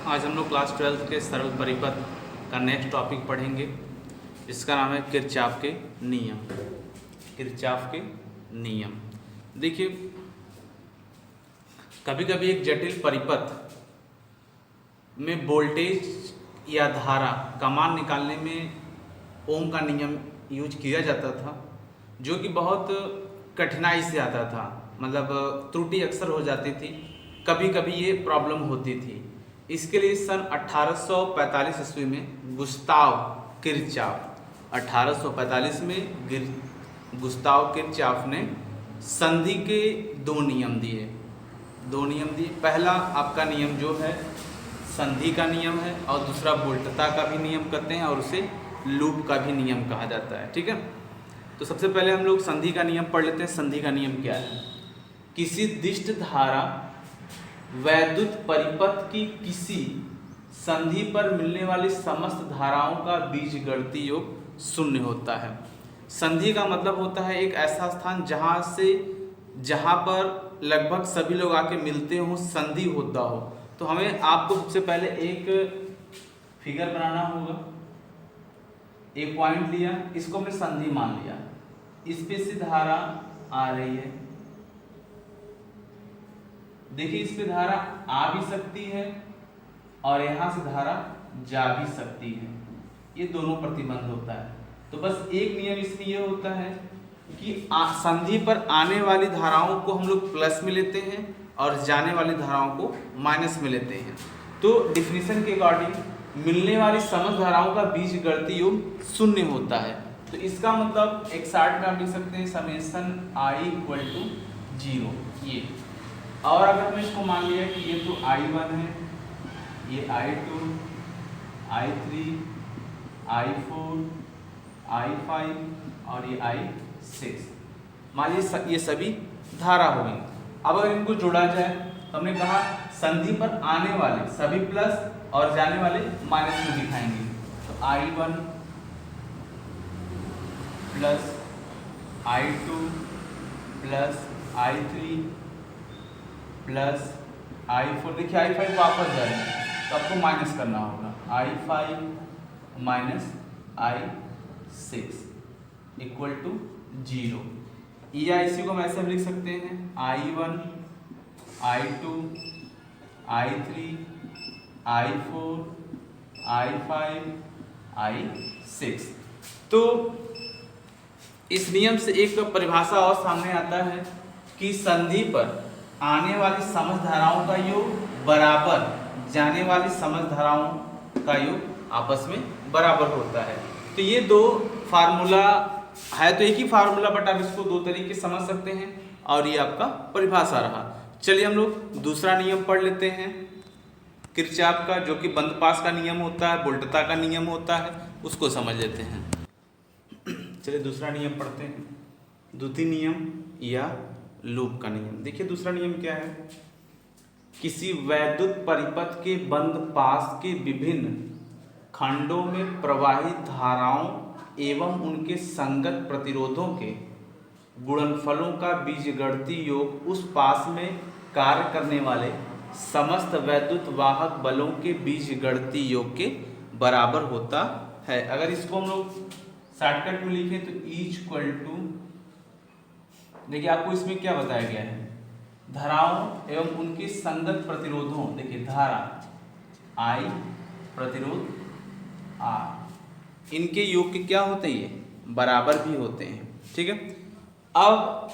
आज हम लोग क्लास 12 के सरल परिपथ का नेक्स्ट टॉपिक पढ़ेंगे। इसका नाम है किरचॉफ के नियम। किरचॉफ के नियम। देखिए, कभी कभी एक जटिल परिपथ में वोल्टेज या धारा का मान निकालने में ओम का नियम यूज किया जाता था, जो कि बहुत कठिनाई से आता था, मतलब त्रुटि अक्सर हो जाती थी, कभी कभी ये प्रॉब्लम होती थी। इसके लिए सन 1845 ईस्वी में गुस्ताव किरचॉफ 1845 में गुस्ताव किरचॉफ ने संधि के दो नियम दिए। पहला आपका नियम जो है संधि का नियम है, और दूसरा वोल्टता का भी नियम कहते हैं, और उसे लूप का भी नियम कहा जाता है। ठीक है, तो सबसे पहले हम लोग संधि का नियम पढ़ लेते हैं। संधि का नियम क्या है? किसी दिष्ट धारा वैद्युत परिपथ की किसी संधि पर मिलने वाली समस्त धाराओं का बीजगणितीय योग शून्य होता है। संधि का मतलब होता है एक ऐसा स्थान जहाँ पर लगभग सभी लोग आके मिलते हों, संधि होता हो। तो हमें आपको सबसे पहले एक फिगर बनाना होगा। एक पॉइंट लिया, इसको हमने संधि मान लिया, इस पे से धारा आ रही है। देखिए, इस पे धारा आ भी सकती है और यहां से धारा जा भी सकती है। ये दोनों प्रतिबंध होता है। तो बस एक नियम इसमें ये होता है कि संधि पर आने वाली धाराओं को हम लोग प्लस में लेते हैं और जाने वाली धाराओं को माइनस में लेते हैं। तो डिफिनीशन के अकॉर्डिंग मिलने वाली समस्त धाराओं का बीजगणितीय योग शून्य होता है। तो इसका मतलब एक शॉर्ट में आप लिख सकते हैं समेशन i = 0 ये। और अगर मैं इसको मान लिया कि ये तो I1 है, ये I2, I3, I4, I5 और ये I6, मान लीजिए ये सभी धारा हो गई। अब अगर इनको जोड़ा जाए तो हमने कहा संधि पर आने वाले सभी प्लस और जाने वाले माइनस में दिखाएंगे। तो I1 plus I2 plus I3 plus I4। देखिए I5 वापस जाए तो आपको माइनस करना होगा। I5 minus I6 = 0। या इसी को हम ऐसे लिख सकते हैं I1 I2 I3 I4 I5 I6। तो इस नियम से एक परिभाषा और सामने आता है कि संधि पर आने वाली समस्त धाराओं का योग बराबर जाने वाली समस्त धाराओं का योग आपस में बराबर होता है। तो ये दो फार्मूला है, तो एक ही फार्मूला, बट आप इसको दो तरीके से समझ सकते हैं, और ये आपका परिभाषा रहा। चलिए हम लोग दूसरा नियम पढ़ लेते हैं किरचॉफ का, जो कि बंद पास का नियम होता है, वोल्टता का नियम होता है, उसको समझ लेते हैं। चलिए दूसरा नियम पढ़ते हैं, द्वितीय नियम या लूप का नियम। देखिए दूसरा नियम क्या है? किसी वैद्युत परिपथ के बंद पास के विभिन्न खंडों में प्रवाहित धाराओं एवं उनके संगत प्रतिरोधों के गुणनफलों का बीजगणितीय योग उस पास में कार्य करने वाले समस्त वैद्युत वाहक बलों के बीजगणितीय योग के बराबर होता है। अगर इसको हम लोग शॉर्टकट में लिखें तो E = देखिए आपको इसमें क्या बताया गया है, धाराओं एवं उनके संगत प्रतिरोधों। देखिए धारा I, प्रतिरोध R, इनके योग के क्या होते हैं? ये बराबर भी होते हैं। ठीक है, अब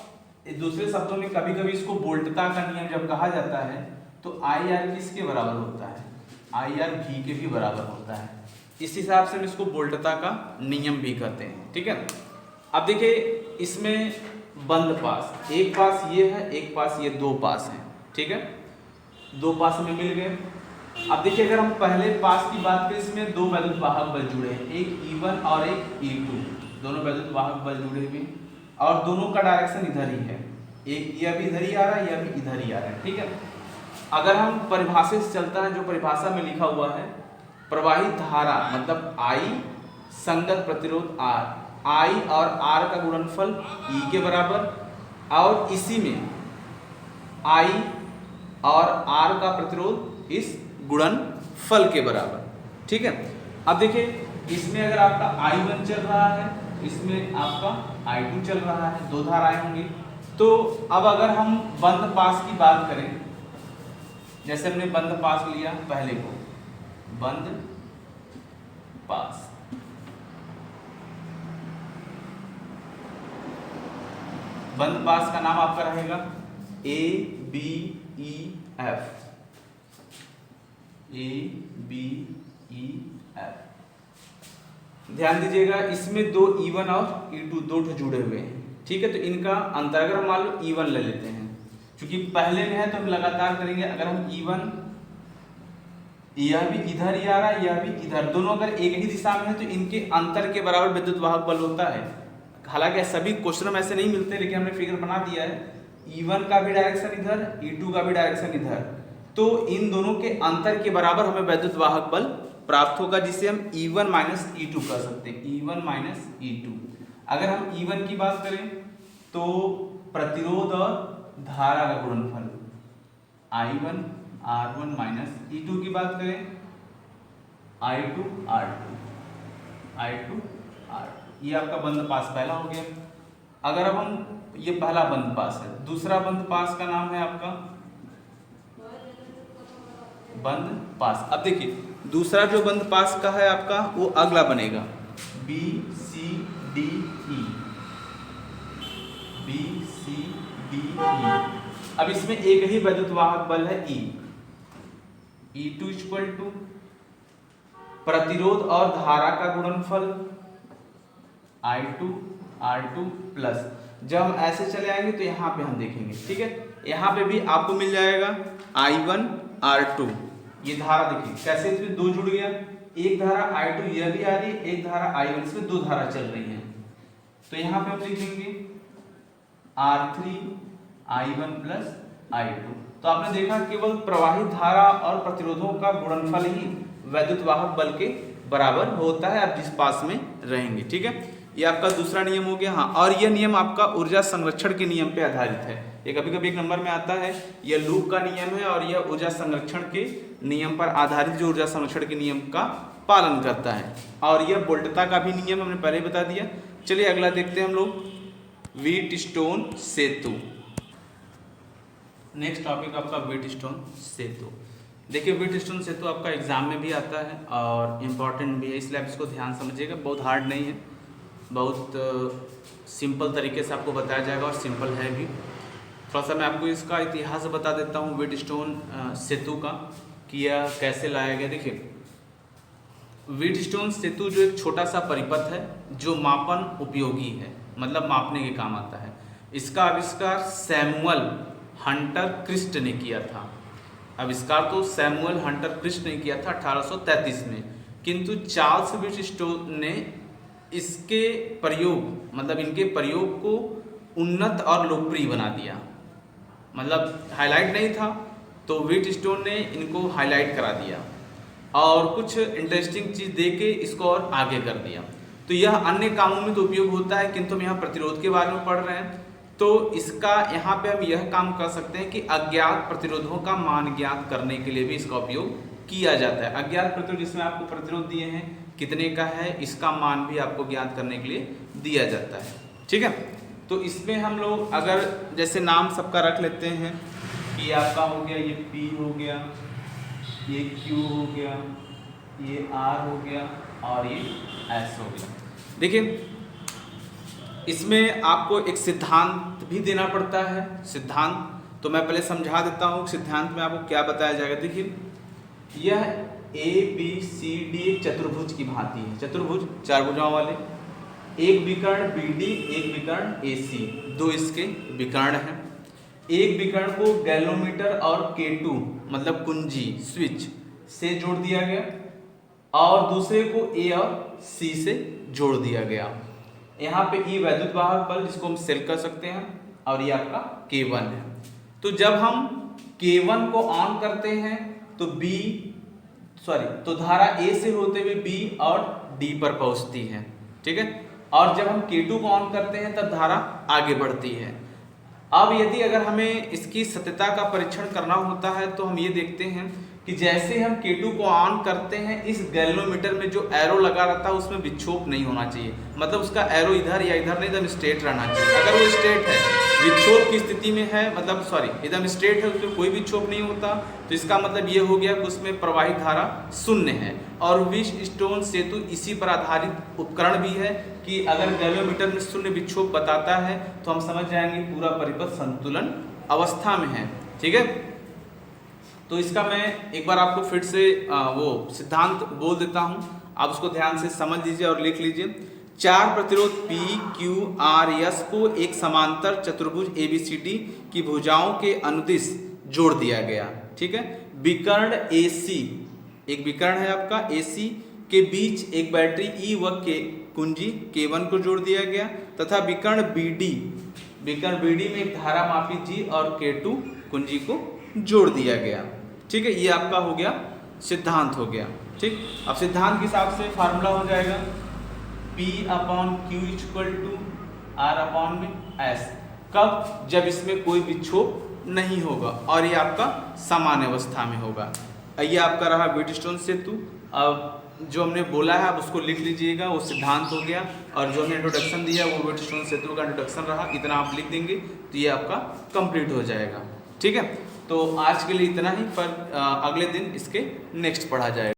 दूसरे शब्दों में कभी कभी इसको वोल्टता का नियम जब कहा जाता है तो IR किसके बराबर होता है? IR V के भी बराबर होता है। इस हिसाब से हम इसको वोल्टता का नियम भी कहते हैं। ठीक है, अब देखिए इसमें बंद पास, एक पास ये है, एक पास ये, दो पास हैं। ठीक है, दो पास में मिल गए। अब देखिए अगर हम पहले पास की बात करें, इसमें दो वैद्युत वाहक बल जुड़े हैं, एक E1 और एक E2, दोनों वैद्युत वाहक बल जुड़े हुए, और दोनों का डायरेक्शन इधर ही है। एक यह भी इधर ही आ रहा है, यह भी इधर ही आ रहा है। ठीक है, अगर हम परिभाषा से चलता है, जो परिभाषा में लिखा हुआ है, प्रवाहित धारा मतलब I संगत प्रतिरोध R, I और R का गुणनफल E के बराबर, और इसी में I और R का प्रतिरोध इस गुणन फल के बराबर। ठीक है, अब देखिए इसमें अगर आपका I1 चल रहा है, इसमें आपका I2 चल रहा है, दो धाराएं होंगी। तो अब अगर हम बंद पास की बात करें, जैसे हमने बंद पास लिया पहले को, बंद पास, बंद पास का नाम आपका रहेगा ABEF, ABEF। ध्यान दीजिएगा इसमें दो E1 और E2 दो जुड़े हुए हैं। ठीक है, तो इनका अंतर अगर हम मान लो E1 ले लेते हैं, क्योंकि पहले में है तो हम लगातार करेंगे। अगर हम E1, यह भी इधर ही आ रहा है, यह भी इधर, दोनों अगर एक ही दिशा में है तो इनके अंतर के बराबर विद्युत वाहक बल होता है। हालांकि सभी क्वेश्चन में ऐसे नहीं मिलते, लेकिन हमने फिगर बना दिया है। E1 का भी डायरेक्शन इधर, E2 का भी डायरेक्शन इधर, तो इन दोनों के अंतर के बराबर हमें विद्युत वाहक बल प्राप्त होगा, जिसे हम E1 माइनस E2 कर सकते हैं। E1 minus E2। अगर हम E1 की बात करें तो प्रतिरोध और धारा का गुणनफल I1 R1 माइनस E2 की बात करें I2 R2, I2 R2। ये आपका बंद पास पहला हो गया। अगर अब हम, ये पहला बंद पास है, दूसरा बंद पास का नाम है आपका बंद पास। अब देखिए दूसरा जो बंद पास का है आपका, वो अगला बनेगा BCDE, BCDE। अब इसमें एक ही विद्युत वाहक बल है E, E2 इक्वल टू प्रतिरोध और धारा का गुणनफल I2 R2 प्लस, जब हम ऐसे चले आएंगे तो यहाँ पे हम देखेंगे। ठीक है, यहाँ पे भी आपको मिल जाएगा I1 R2। ये धारा देखिए कैसे इसमें दो जुड़ गया, एक धारा I2 यह भी आ रही है, एक धारा I1, इसमें दो धारा चल रही है। तो यहाँ पे हम लिखेंगे R3 I1 प्लस I2। तो आपने देखा केवल प्रवाहित धारा और प्रतिरोधों का गुणनफल ही वैद्युत वाहक बल के बराबर होता है, आप जिस पास में रहेंगे। ठीक है, ये आपका दूसरा नियम हो गया। हाँ, और यह नियम आपका ऊर्जा संरक्षण के नियम पे आधारित है। ये कभी कभी एक नंबर में आता है, यह लूप का नियम है और यह ऊर्जा संरक्षण के नियम पर आधारित, जो ऊर्जा संरक्षण के नियम का पालन करता है। और यह वोल्टता का भी नियम हमने पहले बता दिया। चलिए अगला देखते हैं हम लोग, व्हीटस्टोन सेतु। नेक्स्ट टॉपिक आपका व्हीटस्टोन सेतु। देखिए व्हीटस्टोन सेतु आपका एग्जाम में भी आता है और इम्पॉर्टेंट भी है, इसलिए आप इसको ध्यान समझिएगा। बहुत हार्ड नहीं है, बहुत सिंपल तरीके से आपको बताया जाएगा और सिंपल है भी। थोड़ा सा मैं आपको इसका इतिहास बता देता हूँ व्हीटस्टोन सेतु का, कि यह कैसे लाया गया। देखिए व्हीटस्टोन सेतु जो एक छोटा सा परिपथ है जो मापन उपयोगी है, मतलब मापने के काम आता है। इसका आविष्कार सैमुअल हंटर क्रिस्ट ने किया था। आविष्कार तो सैमुअल हंटर क्रिस्ट ने किया था 1833 में, किंतु चार्ल्स व्हीटस्टोन ने इसके प्रयोग, मतलब इनके प्रयोग को उन्नत और लोकप्रिय बना दिया। मतलब हाईलाइट नहीं था तो व्हीटस्टोन ने इनको हाईलाइट करा दिया और कुछ इंटरेस्टिंग चीज़ दे के इसको और आगे कर दिया। तो यह अन्य कामों में तो उपयोग होता है, किंतु हम यहाँ प्रतिरोध के बारे में पढ़ रहे हैं, तो इसका यहाँ पे हम यह काम कर सकते हैं कि अज्ञात प्रतिरोधों का मान ज्ञात करने के लिए भी इसका उपयोग किया जाता है। अज्ञात प्रतिरोध जिसमें आपको प्रतिरोध दिए हैं कितने का है, इसका मान भी आपको ज्ञात करने के लिए दिया जाता है। ठीक है, तो इसमें हम लोग अगर जैसे नाम सबका रख लेते हैं कि आपका हो गया ये P हो गया, ये Q हो गया, ये R हो गया और ये S हो गया। देखिए इसमें आपको एक सिद्धांत भी देना पड़ता है। सिद्धांत तो मैं पहले समझा देता हूँ, सिद्धांत में आपको क्या बताया जाएगा। देखिए यह ABCD एक चतुर्भुज की भांति है। चतुर्भुज चार भुजाओं वाले, एक विकर्ण BD, एक विकर्ण AC, दो इसके विकर्ण हैं। एक विकर्ण को गैल्वेनोमीटर और K2 मतलब कुंजी स्विच से जोड़ दिया गया और दूसरे को A और C से जोड़ दिया गया। यहाँ पे E वैद्युत वाहक बल जिसको हम सेल कर सकते हैं और ये आपका K1 है। तो जब हम K1 को ऑन करते हैं तो धारा A से होते हुए B और D पर पहुंचती है। ठीक है, और जब हम K2 को ऑन करते हैं तब धारा आगे बढ़ती है। अब यदि अगर हमें इसकी सत्यता का परीक्षण करना होता है तो हम ये देखते हैं कि जैसे हम K2 को ऑन करते हैं, इस गैल्वेनोमीटर में जो एरो लगा रहता है उसमें विक्षोभ नहीं होना चाहिए, मतलब उसका एरो इधर या इधर नहीं, एकदम स्ट्रेट रहना चाहिए। अगर वो स्ट्रेट है, विक्षोभ की स्थिति में है, मतलब सॉरी एकदम स्ट्रेट है, उसमें कोई विक्षोभ नहीं होता, तो इसका मतलब ये हो गया कि उसमें प्रवाहित धारा शून्य है। और व्हीटस्टोन सेतु इसी पर आधारित उपकरण भी है कि अगर गैल्वेनोमीटर में शून्य विक्षोभ बताता है तो हम समझ जाएंगे पूरा परिपथ संतुलन अवस्था में है। ठीक है, तो इसका मैं एक बार आपको फिर से वो सिद्धांत बोल देता हूं, आप उसको ध्यान से समझ लीजिए और लिख लीजिए। चार प्रतिरोध P, Q, R, S को एक समांतर चतुर्भुज ABCD की भुजाओं के अनुदिश जोड़ दिया गया। ठीक है, विकर्ण AC, एक विकर्ण है आपका AC के बीच एक बैटरी E व K कुंजी K1 को जोड़ दिया गया, तथा विकर्ण BD में एक धारा मापी G और K2 कुंजी को जोड़ दिया गया। ठीक है, ये आपका हो गया सिद्धांत हो गया। ठीक, अब सिद्धांत के हिसाब से फार्मूला हो जाएगा P/Q = R/S। कब? जब इसमें कोई विक्षोभ नहीं होगा और ये आपका सामान्य अवस्था में होगा। ये आपका रहा व्हीटस्टोन सेतु। अब जो हमने बोला है आप उसको लिख लीजिएगा, वो सिद्धांत हो गया, और जो हमने इंट्रोडक्शन दिया वो व्हीटस्टोन सेतु का इंट्रोडक्शन रहा। इतना आप लिख देंगे तो ये आपका कंप्लीट हो जाएगा। ठीक है, तो आज के लिए इतना ही, पर अगले दिन इसके नेक्स्ट पढ़ा जाएगा।